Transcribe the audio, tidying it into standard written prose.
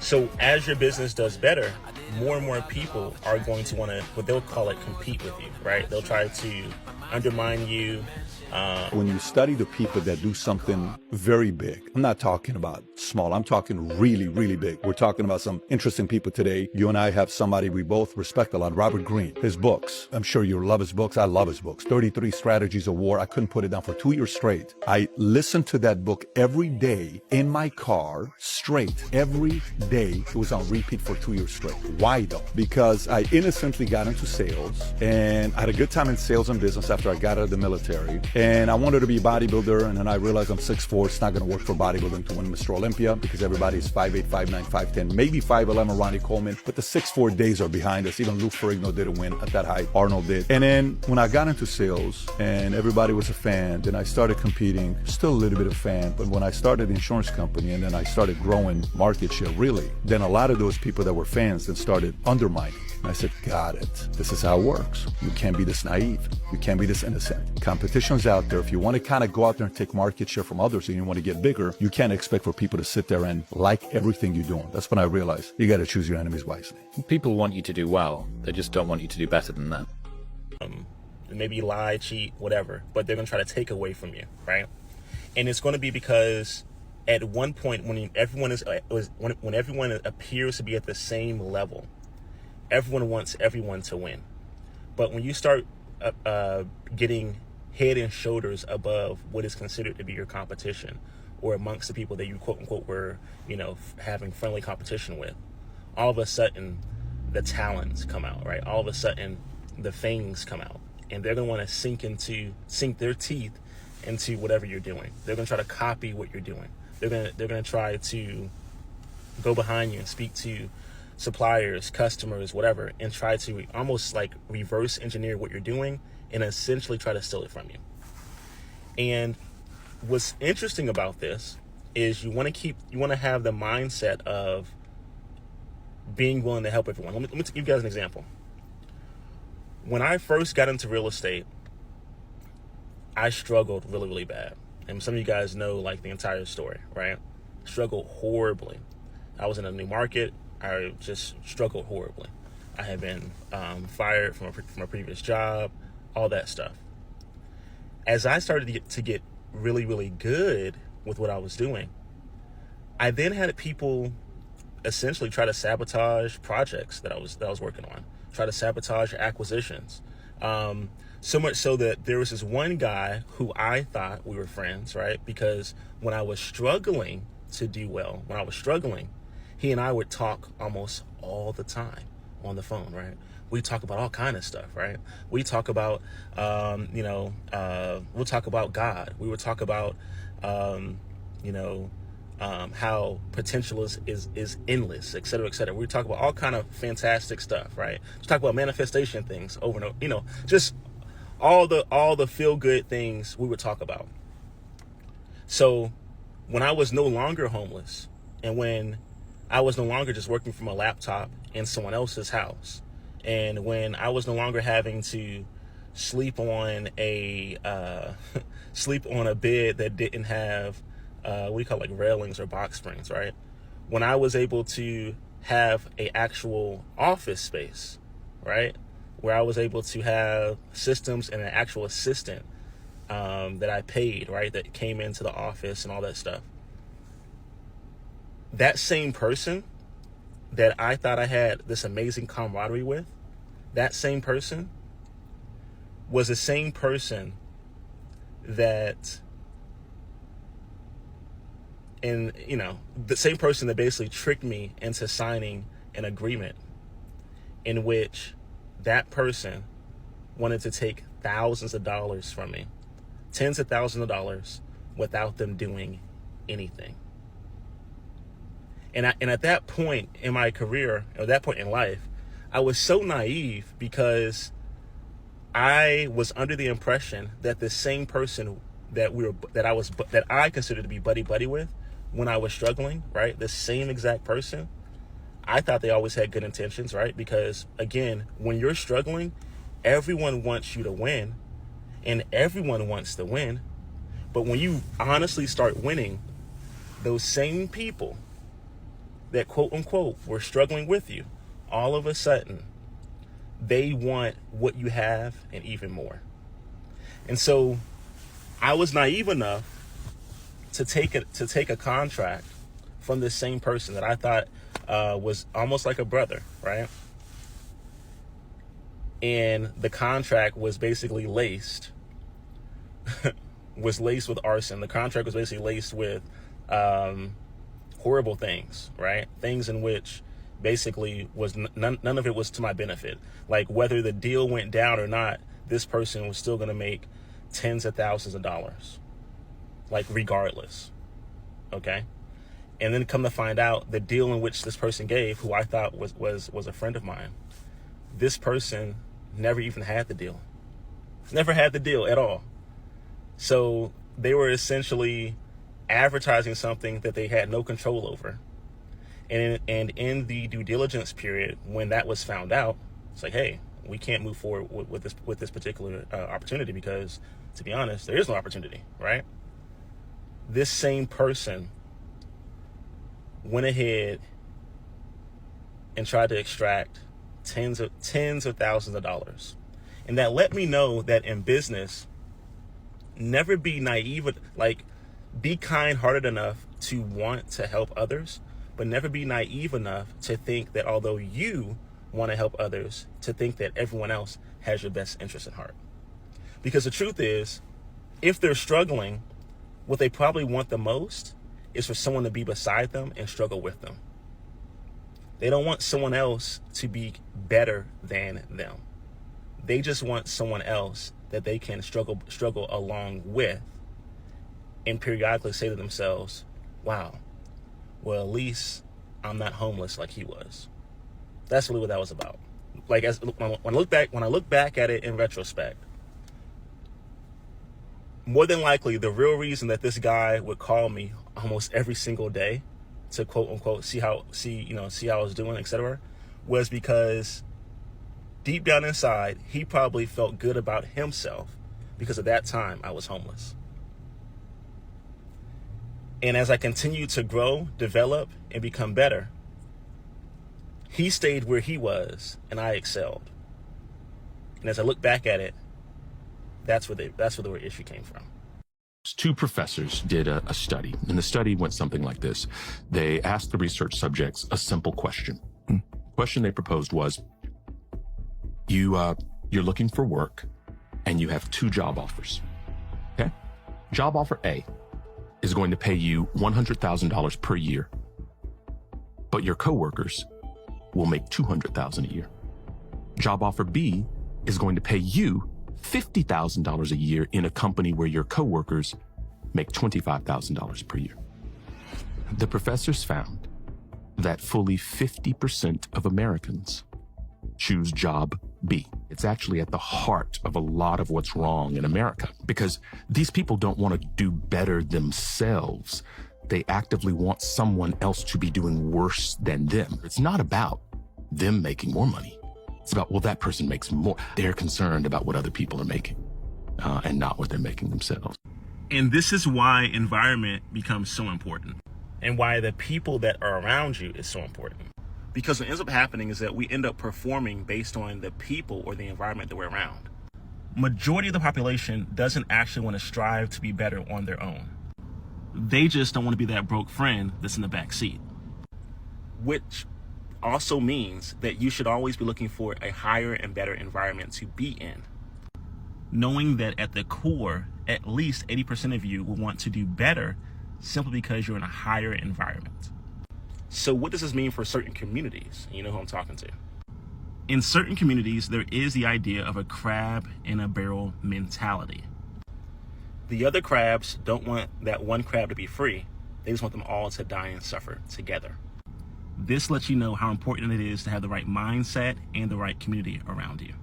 So as your business does better, more and more people are going to want to, what they'll call it, compete with you, right? They'll try to undermine you. When you study the people that do something very big, I'm not talking about small, I'm talking really, really big. We're talking about some interesting people today. You and I have somebody we both respect a lot, Robert Greene. His books, I'm sure you love his books. I love his books. 33 Strategies of War. I couldn't put it down for 2 years straight. I listened to that book every day in my car, straight. Every day it was on repeat for 2 years straight. Why though? Because I innocently got into sales and I had a good time in sales and business after I got out of the military. And I wanted to be a bodybuilder, and then I realized I'm 6'4". It's not going to work for bodybuilding to win Mr. Olympia because everybody's 5'8", 5'9", 5'10", maybe 5'11", Ronnie Coleman. But the 6'4" days are behind us. Even Lou Ferrigno didn't win at that height. Arnold did. And then when I got into sales and everybody was a fan, then I started competing, still a little bit of fan. But when I started the insurance company and then I started growing market share, really, then a lot of those people that were fans then started undermining. And I said, got it. This is how it works. You can't be this naive. You can't be this innocent. Competition's out there. If you want to kind of go out there and take market share from others and you want to get bigger, you can't expect for people to sit there and like everything you're doing. That's when I realized you got to choose your enemies wisely. People want you to do well. They just don't want you to do better than that. Maybe lie, cheat, whatever, but they're going to try to take away from you, right? And it's going to be because at one point when everyone appears to be at the same level, everyone wants everyone to win. But when you start getting head and shoulders above what is considered to be your competition, or amongst the people that you quote unquote were, having friendly competition with, all of a sudden the talents come out, right? All of a sudden the fangs come out, and they're going to want to sink their teeth into whatever you're doing. They're going to try to copy what you're doing. They're going to try to go behind you and speak to suppliers, customers, whatever, and try to almost like reverse engineer what you're doing and essentially try to steal it from you. And what's interesting about this is you want to have the mindset of being willing to help everyone. Let me give you guys an example. When I first got into real estate, I struggled really, really bad. And some of you guys know like the entire story, right? Struggled horribly. I was in a new market. I just struggled horribly. I had been fired from a previous job, all that stuff. As I started to get really, really good with what I was doing, I then had people essentially try to sabotage projects that I was working on, try to sabotage acquisitions. So much so that there was this one guy who I thought we were friends, right? Because when I was struggling to do well, he and I would talk almost all the time on the phone, right? We talk about all kind of stuff, right? We talk about, we'll talk about God. We would talk about, how potential is endless, et cetera, et cetera. We talk about all kind of fantastic stuff, right? We talk about manifestation things over and over, just all the feel good things we would talk about. So when I was no longer homeless, and when I was no longer just working from a laptop in someone else's house, and when I was no longer having to sleep on a bed that didn't have railings or box springs, right? When I was able to have a actual office space, right, where I was able to have systems and an actual assistant that I paid, right, that came into the office and all that stuff. That same person that I thought I had this amazing camaraderie with, that same person was the same person that, the same person that basically tricked me into signing an agreement in which that person wanted to take thousands of dollars from me, tens of thousands of dollars, without them doing anything. And at that point in my career, or that point in life, I was so naive because I was under the impression that the same person that I considered to be buddy with when I was struggling, right? The same exact person, I thought they always had good intentions, right? Because again, when you're struggling, everyone wants you to win, and everyone wants to win. But when you honestly start winning, those same people that quote unquote were struggling with you, all of a sudden, they want what you have and even more. And so I was naive enough to take a contract from this same person that I thought was almost like a brother, right? And the contract was basically laced with arson. The contract was basically laced with horrible things, right? Things in which basically was none of it was to my benefit. Like whether the deal went down or not, this person was still going to make tens of thousands of dollars, like regardless. Okay. And then come to find out, the deal in which this person gave, who I thought was a friend of mine, this person never even had the deal. Never had the deal at all. So they were essentially advertising something that they had no control over. And in the due diligence period, when that was found out, it's like, hey, we can't move forward with this particular opportunity because, to be honest, there is no opportunity, right? This same person went ahead and tried to extract tens of thousands of dollars. And that let me know that in business, never be naive, like be kind-hearted enough to want to help others, but never be naive enough to think that although you want to help others, to think that everyone else has your best interest at heart. Because the truth is, if they're struggling, what they probably want the most is for someone to be beside them and struggle with them. They don't want someone else to be better than them. They just want someone else that they can struggle along with and periodically say to themselves, wow, well, at least I'm not homeless like he was. That's really what that was about. Like when I look back at it in retrospect, more than likely the real reason that this guy would call me almost every single day to quote unquote see how I was doing, etc., was because deep down inside he probably felt good about himself because at that time I was homeless. And as I continued to grow, develop, and become better, he stayed where he was and I excelled. And as I look back at it, that's where the real issue came from. Two professors did a study, and the study went something like this. They asked the research subjects a simple question. The question they proposed was, you're looking for work, and you have two job offers. Okay? Job offer A is going to pay you $100,000 per year, but your coworkers will make $200,000 a year. Job offer B is going to pay you $50,000 a year in a company where your coworkers make $25,000 per year. The professors found that fully 50% of Americans choose job B. It's actually at the heart of a lot of what's wrong in America because these people don't want to do better themselves. They actively want someone else to be doing worse than them. It's not about them making more money. It's about, well, that person makes more. They're concerned about what other people are making and not what they're making themselves. And this is why environment becomes so important and why the people that are around you is so important. Because what ends up happening is that we end up performing based on the people or the environment that we're around. Majority of the population doesn't actually want to strive to be better on their own. They just don't want to be that broke friend that's in the back seat. Which also means that you should always be looking for a higher and better environment to be in. Knowing that at the core, at least 80% of you will want to do better simply because you're in a higher environment. So what does this mean for certain communities? You know who I'm talking to. In certain communities, there is the idea of a crab in a barrel mentality. The other crabs don't want that one crab to be free. They just want them all to die and suffer together. This lets you know how important it is to have the right mindset and the right community around you.